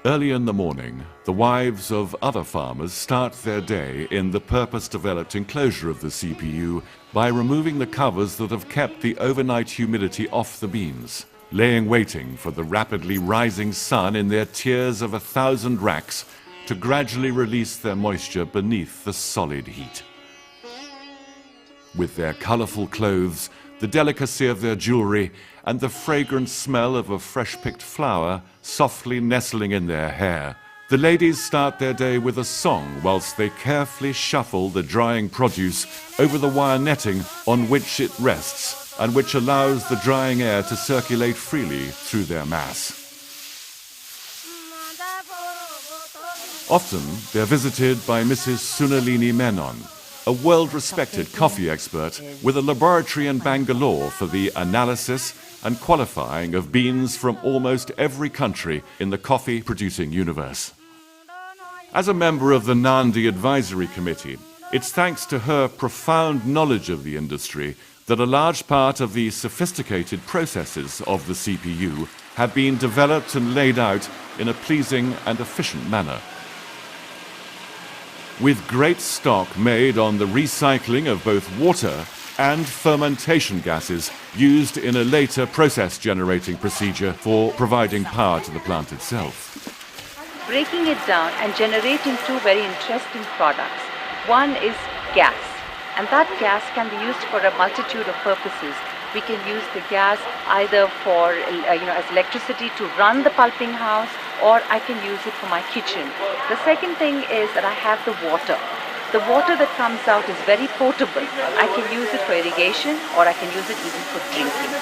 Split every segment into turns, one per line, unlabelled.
Early in the morning, the wives of other farmers start their day in the purpose-developed enclosure of the CPU by removing the covers that have kept the overnight humidity off the beans, laying waiting for the rapidly rising sun in their tiers of 1,000 racks to gradually release their moisture beneath the solid heat. With their colorful clothes, the delicacy of their jewelry, and the fragrant smell of a fresh-picked flower softly nestling in their hair, the ladies start their day with a song whilst they carefully shuffle the drying produce over the wire netting on which it rests and which allows the drying air to circulate freely through their mass. Often, they're visited by Mrs. Sunalini Menon, a world-respected coffee expert with a laboratory in Bangalore for the analysis and qualifying of beans from almost every country in the coffee-producing universe. As a member of the Nandi Advisory Committee, it's thanks to her profound knowledge of the industry that a large part of the sophisticated processes of the CPU have been developed and laid out in a pleasing and efficient manner. With great stock made on the recycling of both water and fermentation gases used in a later process-generating procedure for providing power to the plant itself.
Breaking it down and generating two very interesting products. One is gas, and that gas can be used for a multitude of purposes. We can use the gas either for as electricity to run the pulping house, or I can use it for my kitchen. The second thing is that I have the water. The water that comes out is very potable. I can use it for irrigation, or I can use it even for drinking.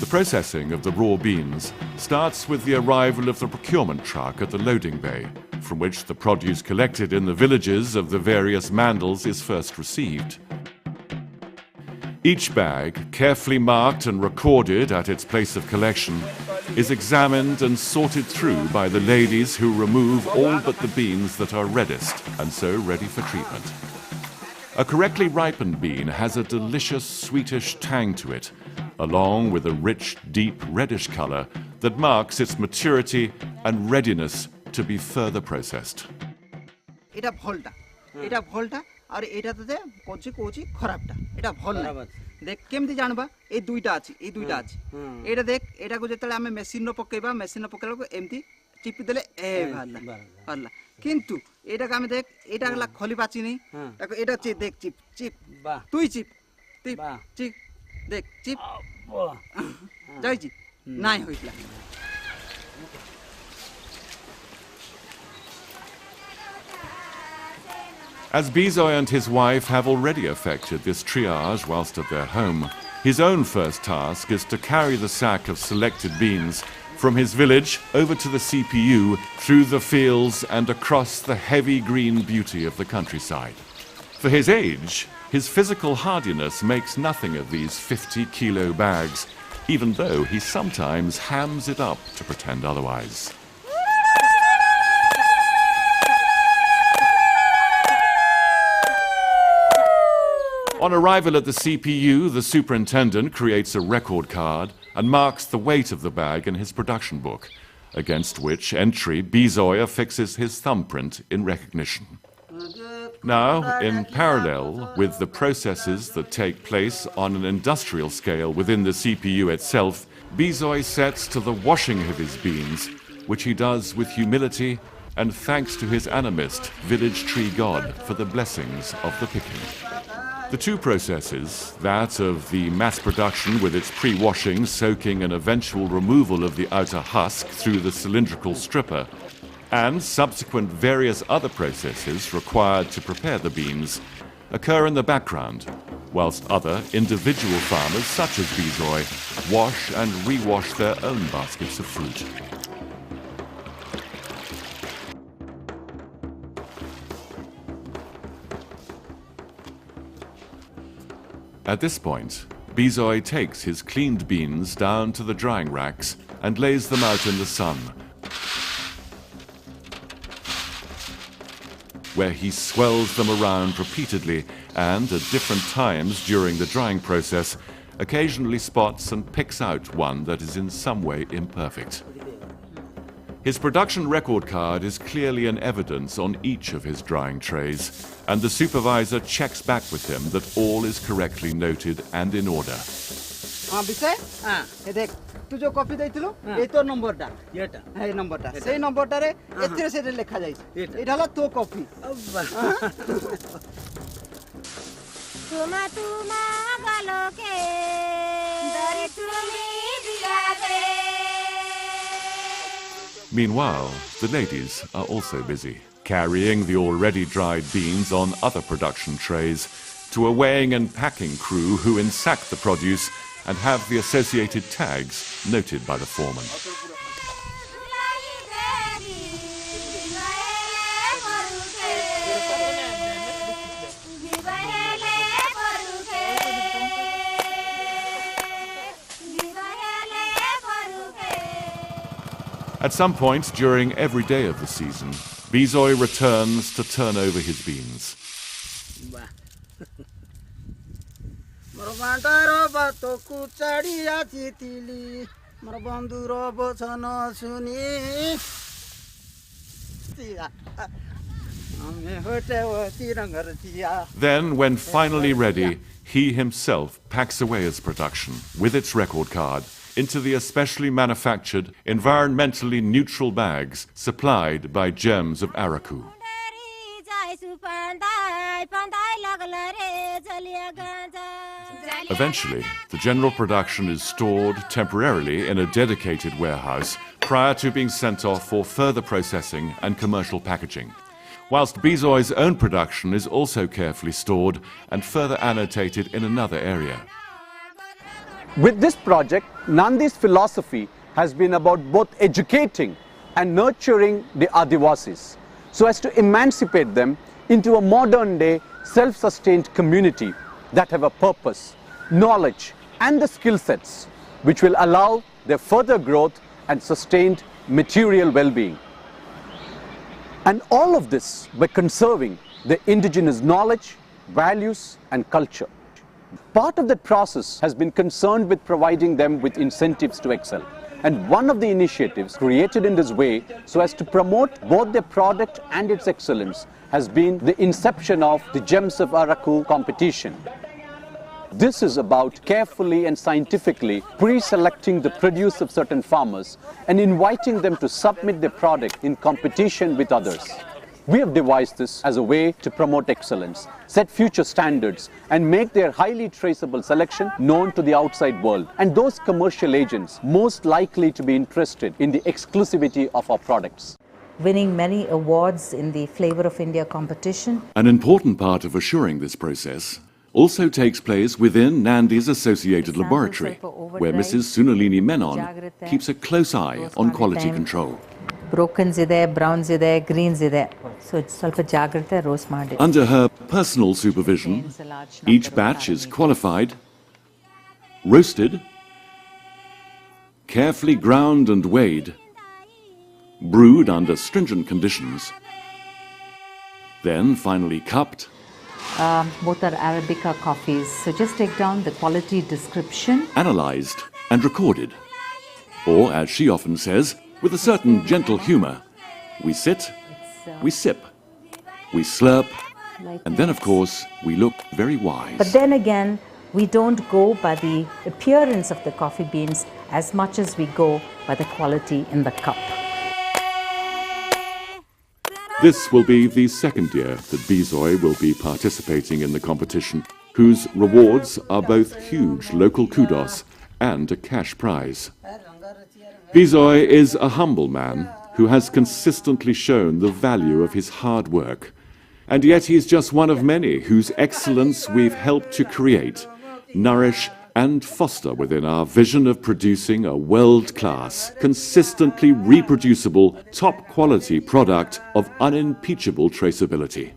The processing of the raw beans starts with the arrival of the procurement truck at the loading bay, from which the produce collected in the villages of the various mandals is first received. Each bag, carefully marked and recorded at its place of collection, is examined and sorted through by the ladies who remove all but the beans that are reddest and so ready for treatment. A correctly ripened bean has a delicious sweetish tang to it, along with a rich, deep reddish color that marks its maturity and readiness to be further processed.
এটা Volta আর এটাতে কোচি খরাবটা এটা ভল না দেখ কেমতি জানবা এই দুইটা আছে এটা দেখ এটাকে যেতলে আমি মেশিন পকাইলা এমতি টিপি দেলে এ ভালা কিন্তু এটাকে আমি দেখ এটা গলা খলি পাচি নেই দেখো এটা দেখ চিপ তুই চিপ দেখ চিপ যাইছি নাই হইলা।
As Bizoy and his wife have already effected this triage whilst at their home, his own first task is to carry the sack of selected beans from his village over to the CPU, through the fields and across the heavy green beauty of the countryside. For his age, his physical hardiness makes nothing of these 50-kilo bags, even though he sometimes hams it up to pretend otherwise. On arrival at the CPU, the superintendent creates a record card and marks the weight of the bag in his production book, against which entry Bizoy affixes his thumbprint in recognition. Now, in parallel with the processes that take place on an industrial scale within the CPU itself, Bizoy sets to the washing of his beans, which he does with humility and thanks to his animist, village tree god, for the blessings of the picking. The two processes, that of the mass production with its pre-washing, soaking and eventual removal of the outer husk through the cylindrical stripper, and subsequent various other processes required to prepare the beans, occur in the background, whilst other individual farmers such as Bizoy wash and re-wash their own baskets of fruit. At this point, Bizoy takes his cleaned beans down to the drying racks and lays them out in the sun, where he swirls them around repeatedly and at different times during the drying process, occasionally spots and picks out one that is in some way imperfect. His production record card is clearly an evidence on each of his drying trays, and the supervisor checks back with him that all is correctly noted and in order.
विषय ए देख तू जो copy देइथिलु ए तो नंबरटा एटा ए नंबरटा सेई नंबरटा रे एथिरे सेटे लेखा जाई एटा हला तो कॉपी
तुमा तुमा गलोके दरी तुमी दिया दे.
Meanwhile, the ladies are also busy, carrying the already dried beans on other production trays to a weighing and packing crew who ensack the produce and have the associated tags noted by the foreman. At some point during every day of the season, Bizoy returns to turn over his beans. Then, when finally ready, he himself packs away his production with its record card into the especially manufactured, environmentally neutral bags supplied by Gems of Araku. Eventually, the general production is stored temporarily in a dedicated warehouse prior to being sent off for further processing and commercial packaging, whilst Bizoy's own production is also carefully stored and further annotated in another area.
With this project, Nandi's philosophy has been about both educating and nurturing the Adivasis so as to emancipate them into a modern-day, self-sustained community that have a purpose, knowledge and the skill sets which will allow their further growth and sustained material well-being. And all of this by conserving the indigenous knowledge, values and culture. Part of that process has been concerned with providing them with incentives to excel. And one of the initiatives created in this way so as to promote both their product and its excellence has been the inception of the Gems of Araku competition. This is about carefully and scientifically pre-selecting the produce of certain farmers and inviting them to submit their product in competition with others. We have devised this as a way to promote excellence, set future standards, and make their highly traceable selection known to the outside world and those commercial agents most likely to be interested in the exclusivity of our products.
Winning many awards in the Flavor of India competition.
An important part of assuring this process also takes place within Nandi's associated laboratory, where Mrs. Sunalini Menon keeps a close eye on quality control.
Brokens ide, browns ide, greens ide. So ಸ್ವಲ್ಪ ಜಾಗ್ರತೆ roast ಮಾಡಿ.
Under her personal supervision, each batch is qualified, roasted, carefully ground and weighed, brewed under stringent conditions, then finally cupped.
Both are Arabica coffees. So just take down the quality description.
Analyzed and recorded. Or, as she often says, with a certain gentle humor, we sit, we sip, we slurp, and then, of course, we look very wise.
But then again, we don't go by the appearance of the coffee beans as much as we go by the quality in the cup.
This will be the second year that Bizoy will be participating in the competition, whose rewards are both huge local kudos and a cash prize. Bizoy is a humble man who has consistently shown the value of his hard work, and yet he's just one of many whose excellence we've helped to create, nourish and foster within our vision of producing a world-class, consistently reproducible, top-quality product of unimpeachable traceability.